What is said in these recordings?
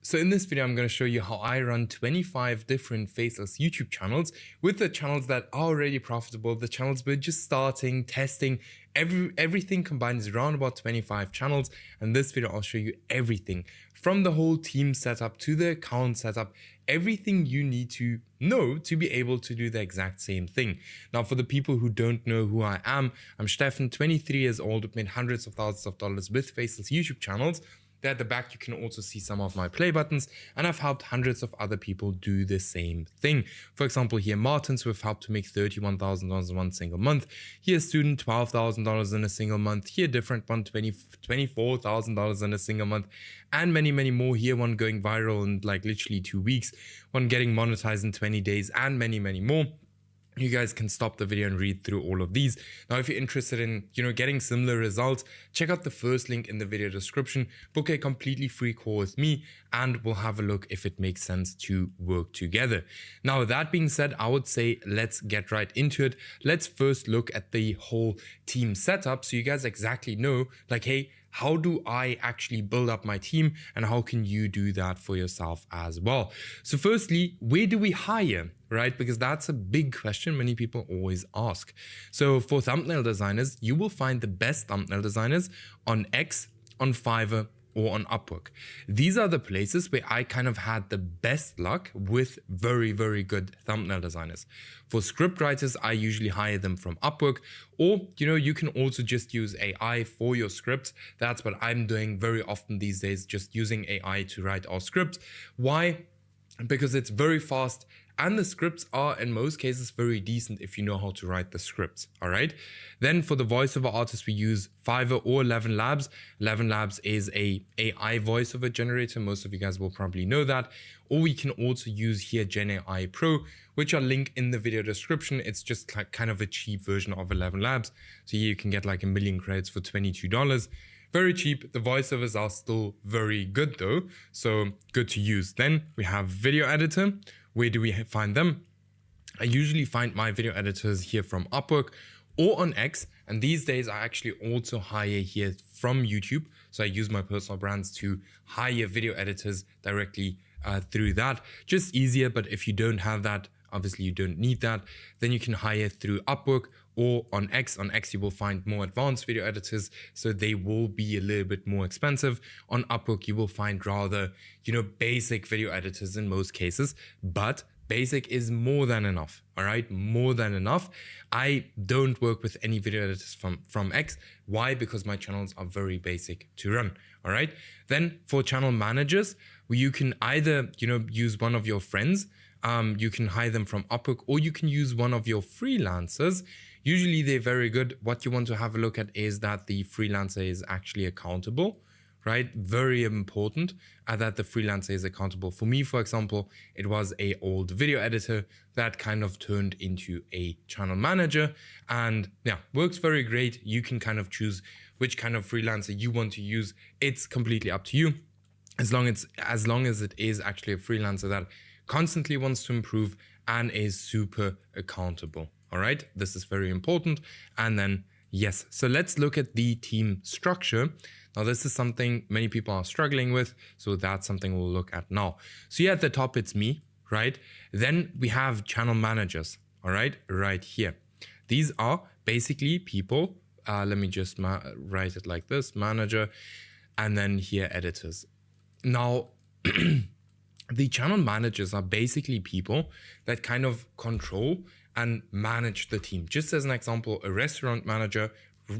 So in this video, I'm going to show you how I run 25 different faceless YouTube channels with the channels that are already profitable, the channels we're just starting, testing, everything combined is around about 25 channels. And this video, I'll show you everything from the whole team setup to the account setup, everything you need to know to be able to do the exact same thing. Now, for the people who don't know who I am, I'm Stefan, 23 years old, made hundreds of thousands of dollars with faceless YouTube channels. There at the back, you can also see some of my play buttons, and I've helped hundreds of other people do the same thing. For example, here Martins, we've helped to make $31,000 in one single month. Here student, $12,000 in a single month. Here different one, $24,000 in a single month, and many, many more. Here one going viral in like literally 2 weeks, one getting monetized in 20 days, and many, many more. You guys can stop the video and read through all of these. Now, if you're interested in, getting similar results, check out the first link in the video description, book a completely free call with me, and we'll have a look if it makes sense to work together. Now, that being said, I would say let's get right into it. Let's first look at the whole team setup so you guys exactly know, like, hey, how do I actually build up my team and how can you do that for yourself as well? So firstly, where do we hire, right? Because that's a big question many people always ask. So for thumbnail designers, you will find the best thumbnail designers on X, on Fiverr, or on Upwork. These are the places where I kind of had the best luck with very, very good thumbnail designers. For scriptwriters, I usually hire them from Upwork, or, you can also just use AI for your scripts. That's what I'm doing very often these days, just using AI to write our scripts. Why? Because it's very fast, and the scripts are in most cases very decent if you know how to write the scripts. All right. Then for the voiceover artists, we use Fiverr or 11 Labs. 11 Labs is a AI voiceover generator. Most of you guys will probably know that. Or we can also use here Gen AI Pro, which I'll link in the video description. It's just like kind of a cheap version of 11 Labs. So here you can get like 1 million credits for $22. Very cheap. The voiceovers are still very good though, so good to use. Then we have video editor. Where do we find them? I usually find my video editors here from Upwork or on X, and these days I actually also hire here from YouTube. So I use my personal brands to hire video editors directly through that. Just easier, but if you don't have that, obviously you don't need that, then you can hire through Upwork or on X. On X, you will find more advanced video editors, so they will be a little bit more expensive. On Upwork, you will find rather, basic video editors in most cases, but basic is more than enough, all right? More than enough. I don't work with any video editors from X. Why? Because my channels are very basic to run, all right? Then for channel managers, you can either, use one of your friends. You can hire them from Upwork, or you can use one of your freelancers. Usually they're very good. What you want to have a look at is that the freelancer is actually accountable, right? Very important that the freelancer is accountable. For me, for example, it was an old video editor that kind of turned into a channel manager, and yeah, works very great. You can kind of choose which kind of freelancer you want to use. It's completely up to you. As long as it is actually a freelancer that constantly wants to improve and is super accountable. All right, this is very important. And then, yes, so let's look at the team structure. Now, this is something many people are struggling with, so that's something we'll look at now. So here at the top, it's me, right? Then we have channel managers, all right, right here. These are basically people, let me just write it like this, manager, and then here editors. Now, the channel managers are basically people that kind of control and manage the team. Just as an example, a restaurant manager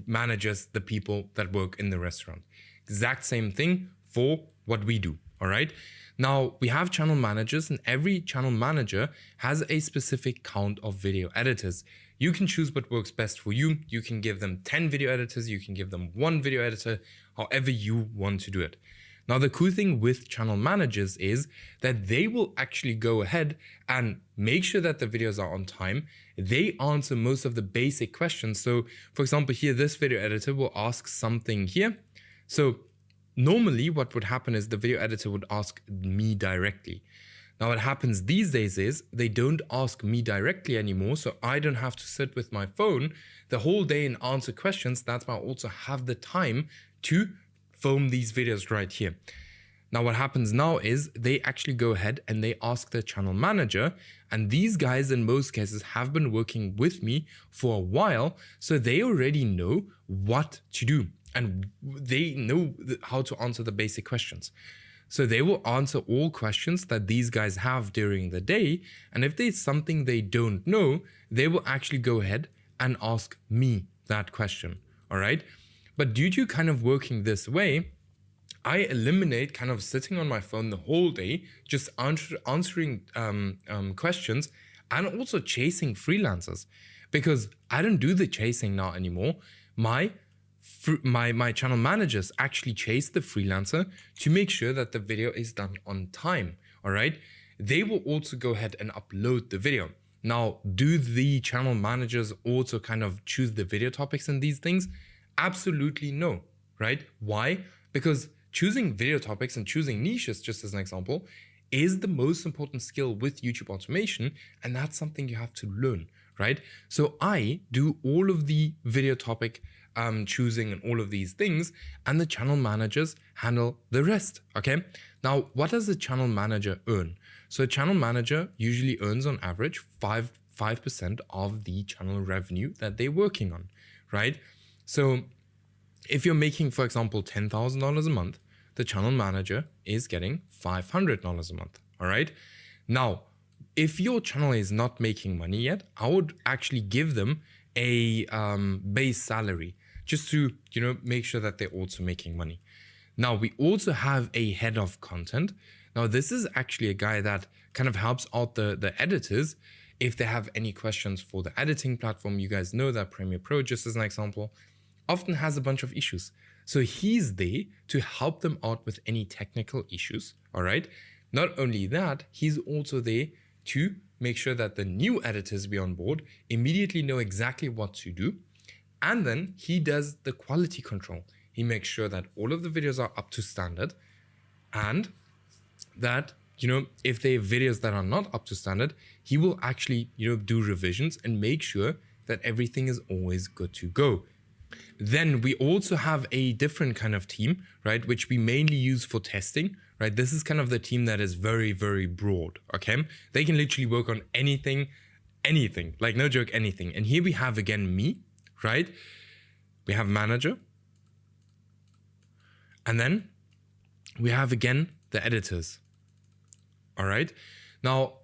manages the people that work in the restaurant. Exact same thing for what we do, all right? Now, we have channel managers, and every channel manager has a specific count of video editors. You can choose what works best for you. You can give them 10 video editors, you can give them 1 video editor, however you want to do it. Now, the cool thing with channel managers is that they will actually go ahead and make sure that the videos are on time. They answer most of the basic questions. So, for example, here, this video editor will ask something here. So normally what would happen is the video editor would ask me directly. Now, what happens these days is they don't ask me directly anymore. So I don't have to sit with my phone the whole day and answer questions. That's why I also have the time to film these videos right here. Now what happens now is they actually go ahead and they ask their channel manager, and these guys in most cases have been working with me for a while, so they already know what to do and they know how to answer the basic questions. So they will answer all questions that these guys have during the day, and if there's something they don't know, they will actually go ahead and ask me that question, all right? But due to kind of working this way, I eliminate kind of sitting on my phone the whole day, just answering questions and also chasing freelancers, because I don't do the chasing now anymore. My channel managers actually chase the freelancer to make sure that the video is done on time, all right? They will also go ahead and upload the video. Now, do the channel managers also kind of choose the video topics and these things? Absolutely no, right? Why? Because choosing video topics and choosing niches, just as an example, is the most important skill with YouTube automation, and that's something you have to learn, right? So I do all of the video topic choosing and all of these things, and the channel managers handle the rest, okay? Now, what does a channel manager earn? So a channel manager usually earns on average 5% of the channel revenue that they're working on, right? So if you're making, for example, $10,000 a month, the channel manager is getting $500 a month, all right? Now, if your channel is not making money yet, I would actually give them a base salary just to, make sure that they're also making money. Now, we also have a head of content. Now, this is actually a guy that kind of helps out the editors if they have any questions for the editing platform. You guys know that Premiere Pro, just as an example, often has a bunch of issues. So he's there to help them out with any technical issues, all right? Not only that, he's also there to make sure that the new editors we on board immediately know exactly what to do. And then he does the quality control. He makes sure that all of the videos are up to standard, and that, if there are videos that are not up to standard, he will actually, do revisions and make sure that everything is always good to go. Then we also have a different kind of team, right, which we mainly use for testing, right? This is kind of the team that is very, very broad, okay? They can literally work on anything, like no joke, anything. And here we have again me, right? We have manager. And then we have again the editors, all right? Now,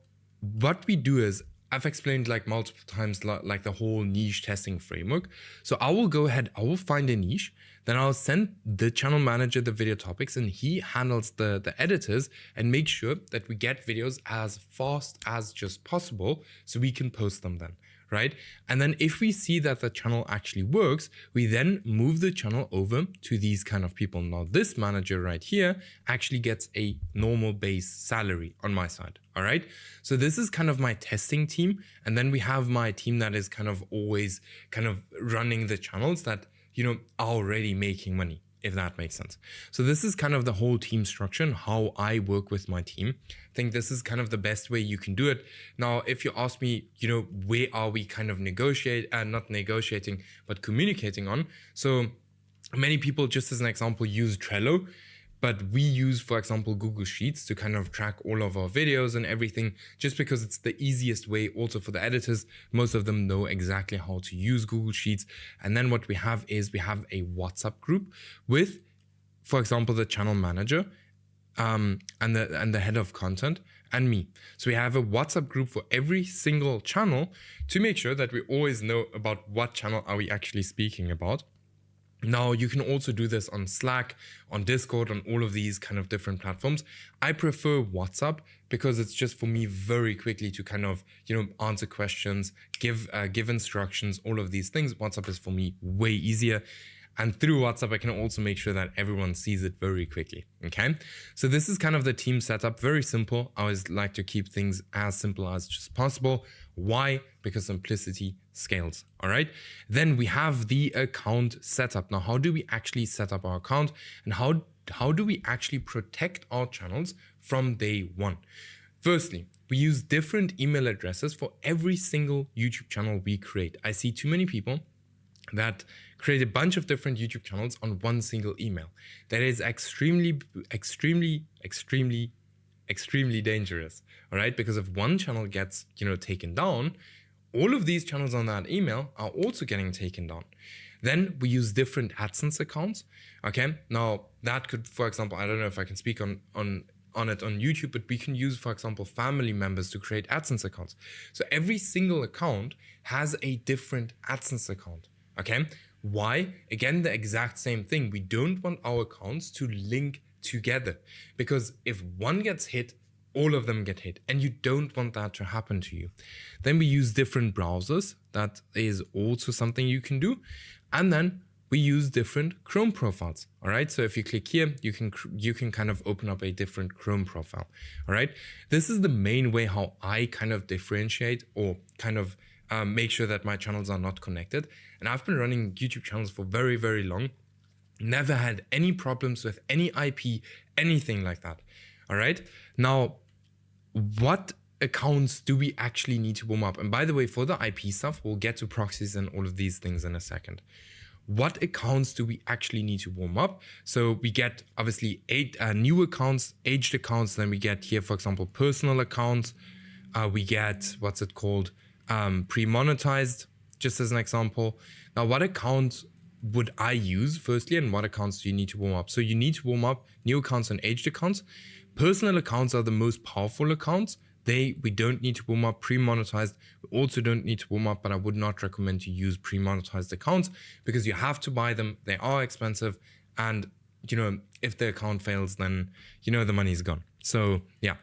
what we do is, I've explained like multiple times, like the whole niche testing framework. So I will go ahead, I will find a niche, then I'll send the channel manager the video topics, and he handles the editors and makes sure that we get videos as fast as just possible so we can post them then, right? And then if we see that the channel actually works, we then move the channel over to these kind of people. Now this manager right here actually gets a normal base salary on my side, all right? So this is kind of my testing team. And then we have my team that is kind of always kind of running the channels that, are already making money, if that makes sense. So this is kind of the whole team structure and how I work with my team. I think this is kind of the best way you can do it. Now, if you ask me, where are we kind of not negotiating, but communicating on? So many people, just as an example, use Trello, but we use, for example, Google Sheets to kind of track all of our videos and everything, just because it's the easiest way also for the editors. Most of them know exactly how to use Google Sheets. And then what we have is we have a WhatsApp group with, for example, the channel manager and the head of content and me. So we have a WhatsApp group for every single channel to make sure that we always know about what channel are we actually speaking about. Now, you can also do this on Slack, on Discord, on all of these kind of different platforms. I prefer WhatsApp because it's just for me very quickly to kind of, answer questions, give instructions, all of these things. WhatsApp is for me way easier. And through WhatsApp, I can also make sure that everyone sees it very quickly, okay? So this is kind of the team setup, very simple. I always like to keep things as simple as just possible. Why? Because simplicity scales, all right? Then we have the account setup. Now, how do we actually set up our account, and how do we actually protect our channels from day one? Firstly, we use different email addresses for every single YouTube channel we create. I see too many people that create a bunch of different YouTube channels on one single email. That is extremely dangerous. All right, because if one channel gets, taken down, all of these channels on that email are also getting taken down. Then we use different AdSense accounts. Okay, now that could, for example, I don't know if I can speak on it on YouTube, but we can use, for example, family members to create AdSense accounts. So every single account has a different AdSense account. Okay, why? Again, the exact same thing. We don't want our accounts to link together, because if one gets hit, all of them get hit, and you don't want that to happen to you. Then we use different browsers. That is also something you can do. And then we use different Chrome profiles. All right. So if you click here, you can kind of open up a different Chrome profile. All right. This is the main way how I kind of differentiate or kind of make sure that my channels are not connected. And I've been running YouTube channels for very, very long. Never had any problems with any IP, anything like that. All right. Now, what accounts do we actually need to warm up? And by the way, for the IP stuff, we'll get to proxies and all of these things in a second. What accounts do we actually need to warm up? So we get obviously 8 new accounts, aged accounts. Then we get here, for example, personal accounts. We get, what's it called? Pre-monetized, just as an example. Now, what accounts would I use firstly, and what accounts do you need to warm up? So you need to warm up new accounts and aged accounts. Personal accounts are the most powerful accounts. We don't need to warm up. Pre-monetized, we also don't need to warm up, but I would not recommend to use pre-monetized accounts because you have to buy them. They are expensive. And, if the account fails, then, the money is gone. So yeah.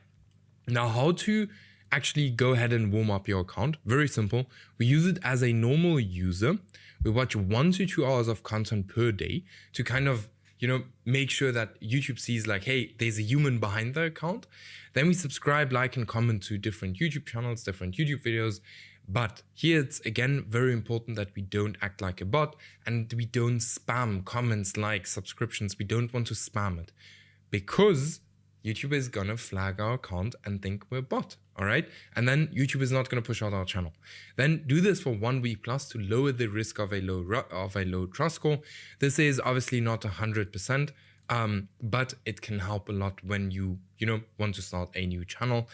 Now, how to actually go ahead and warm up your account? Very simple. We use it as a normal user. We watch 1 to 2 hours of content per day to kind of, make sure that YouTube sees like, hey, there's a human behind the account. Then we subscribe, like, and comment to different YouTube channels, different YouTube videos. But here it's again very important that we don't act like a bot and we don't spam comments, likes, subscriptions. We don't want to spam it because YouTube is gonna flag our account and think we're a bot. All right. And then YouTube is not going to push out our channel. Then do this for 1 week plus to lower the risk of a low trust score. This is obviously not 100%, but it can help a lot when you want to start a new channel.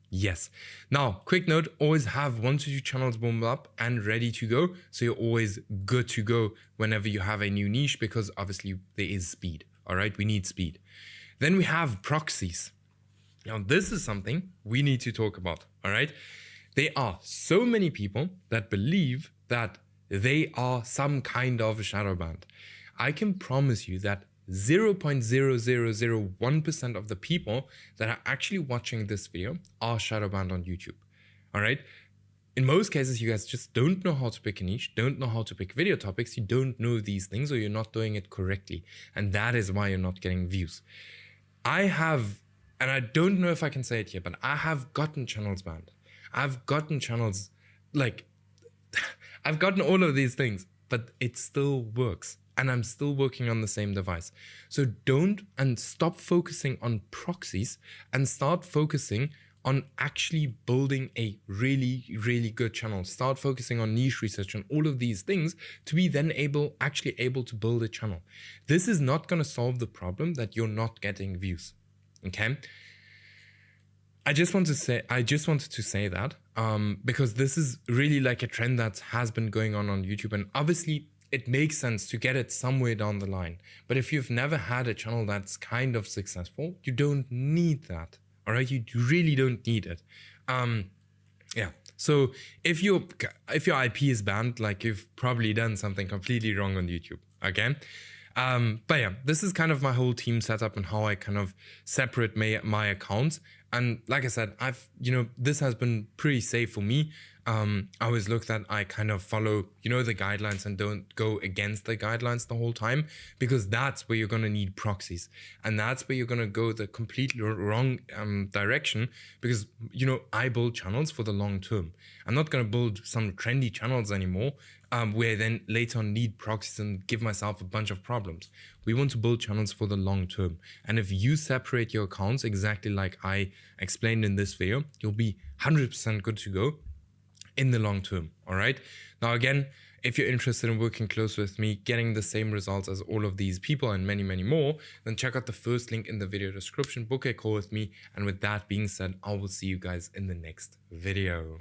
Yes. Now, quick note, always have 1 to 2 channels warmed up and ready to go. So you're always good to go whenever you have a new niche, because obviously there is speed. All right. We need speed. Then we have proxies. Now, this is something we need to talk about, all right? There are so many people that believe that they are some kind of a shadow banned. I can promise you that 0.0001% of the people that are actually watching this video are shadow banned on YouTube, all right? In most cases, you guys just don't know how to pick a niche, don't know how to pick video topics, you don't know these things, or you're not doing it correctly. And that is why you're not getting views. And I don't know if I can say it here, but I have gotten channels banned. I've gotten channels, I've gotten all of these things, but it still works. And I'm still working on the same device. So stop focusing on proxies and start focusing on actually building a really, really good channel. Start focusing on niche research and all of these things to be then able to build a channel. This is not going to solve the problem that you're not getting views. Okay. I just wanted to say that because this is really like a trend that has been going on YouTube, and obviously it makes sense to get it somewhere down the line. But if you've never had a channel that's kind of successful, you don't need that. All right, you really don't need it. Yeah. So if your IP is banned, like you've probably done something completely wrong on YouTube. Okay. But yeah, this is kind of my whole team setup and how I kind of separate my accounts. And like I said, this has been pretty safe for me. I always look that I kind of follow, the guidelines and don't go against the guidelines the whole time, because that's where you're going to need proxies. And that's where you're going to go the completely wrong direction, because, I build channels for the long term. I'm not going to build some trendy channels anymore, where then later on need proxies and give myself a bunch of problems. We want to build channels for the long term. And if you separate your accounts exactly like I explained in this video, you'll be 100% good to go in the long term. All right. Now, again, If you're interested in working close with me, getting the same results as all of these people and many, many more, then check out the first link in the video description, book a call with me. And with that being said, I will see you guys in the next video.